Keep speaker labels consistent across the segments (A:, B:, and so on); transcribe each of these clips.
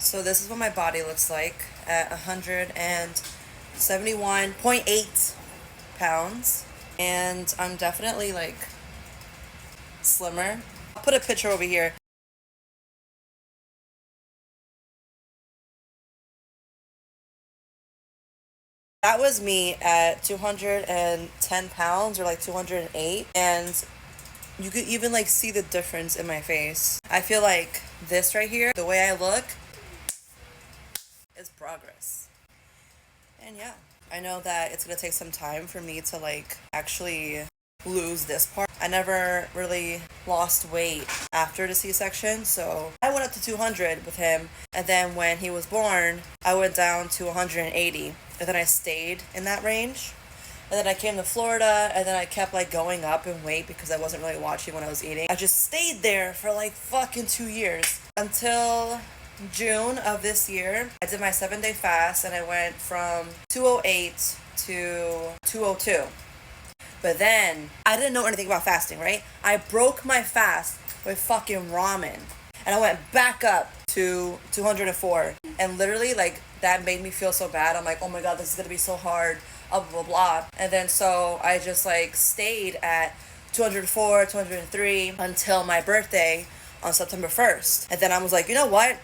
A: So this is what my body looks like at 171.8 pounds. And I'm definitely like slimmer. I'll put a picture over here. That was me at 210 pounds or like 208. And you could even like see the difference in my face. I feel like this right here, the way I look, is progress. And yeah, I know that it's gonna take some time for me to like actually lose this part. I never really lost weight after the C-section, so I went up to 200 with him, and then when he was born, I went down to 180, and then I stayed in that range. And then I came to Florida, and then I kept like going up in weight because I wasn't really watching when I was eating. I just stayed there for like fucking 2 years until June of this year. I did my 7-day fast and I went from 208 to 202. But then I didn't know anything about fasting, right? I broke my fast with fucking ramen and I went back up to 204. And literally, like, that made me feel so bad. I'm like, oh my God, this is gonna be so hard, blah, blah, blah. And then so I just like stayed at 204, 203 until my birthday on September 1st. And then I was like, you know what?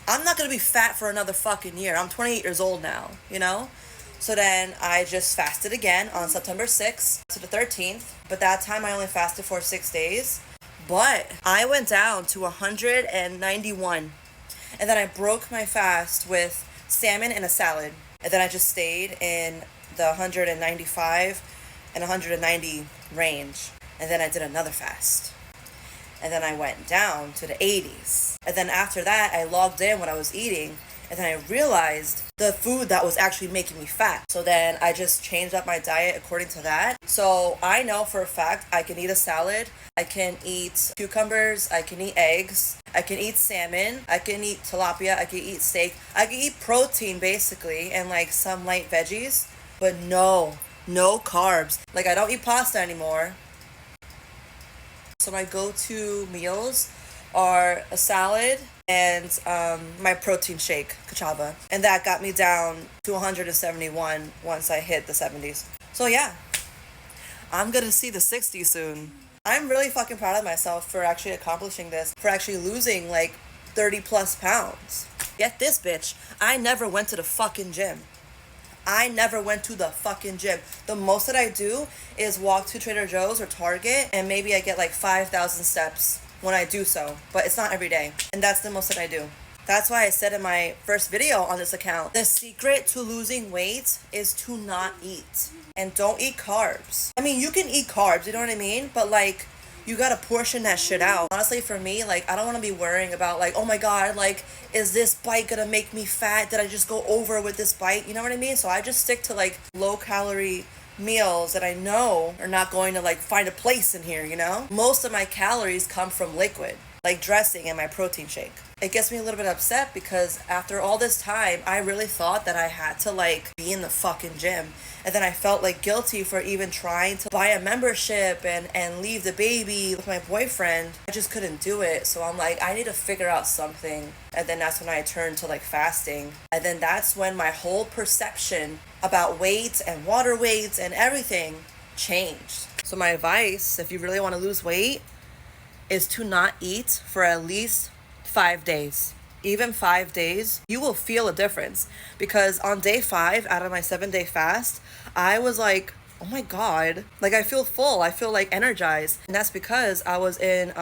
A: I'm not gonna be fat for another fucking year. I'm 28 years old now, you know? So then I just fasted again on September 6th to the 13th. But that time I only fasted for 6 days. But I went down to 191. And then I broke my fast with salmon and a salad. And then I just stayed in the 195 and 190 range. And then I did another fast. And then I went down to the 80s. And then after that, I logged in what I was eating. And then I realized the food that was actually making me fat. So then I just changed up my diet according to that. So I know for a fact I can eat a salad, I can eat cucumbers, I can eat eggs, I can eat salmon, I can eat tilapia, I can eat steak, I can eat protein basically and like some light veggies, but no carbs. Like I don't eat pasta anymore. So my go-to meals are a salad and my protein shake, Kachava. And that got me down to 171 once I hit the 70s. So yeah, I'm gonna see the 60s soon. I'm really fucking proud of myself for actually accomplishing this, for actually losing like 30 plus pounds. Get this, bitch. I never went to the fucking gym. I never went to the fucking gym. The most that I do is walk to Trader Joe's or Target, and maybe I get like 5,000 steps when I do so, but it's not every day. And that's the most that I do. That's why I said in my first video on this account, the secret to losing weight is to not eat. And don't eat carbs. I mean, you can eat carbs, you know what I mean? But like, you gotta portion that shit out. Honestly, for me, like, I don't wanna be worrying about like, oh my God, like, is this bite gonna make me fat? Did I just go over with this bite? You know what I mean? So I just stick to like low calorie meals that I know are not going to like find a place in here, you know? Most of my calories come from liquid, like dressing and my protein shake. It gets me a little bit upset because after all this time, I really thought that I had to like be in the fucking gym. And then I felt like guilty for even trying to buy a membership and leave the baby with my boyfriend. I just couldn't do it. So I'm like, I need to figure out something. And then that's when I turned to like fasting. And then that's when my whole perception about weight and water weights and everything changed. So my advice, if you really want to lose weight, is to not eat for at least 5 days. Even 5 days, you will feel a difference. Because on day 5 out of my 7-day fast, I was like, oh my God, like I feel full. I feel like energized. And that's because I was in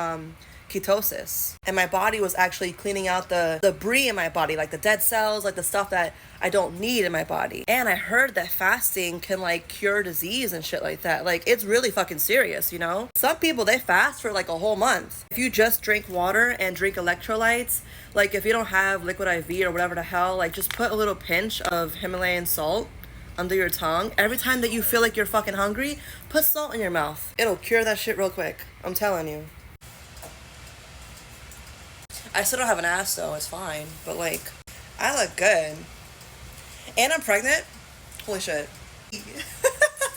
A: ketosis. And my body was actually cleaning out the debris in my body, like the dead cells, like the stuff that I don't need in my body. And I heard that fasting can like cure disease and shit like that. Like it's really fucking serious, you know? Some people, they fast for like a whole month. If you just drink water and drink electrolytes, like if you don't have liquid IV or whatever the hell, like just put a little pinch of Himalayan salt under your tongue. Every time that you feel like you're fucking hungry, put salt in your mouth. It'll cure that shit real quick. I'm telling you. I still don't have an ass though, it's fine. But like, I look good. And I'm pregnant. Holy shit.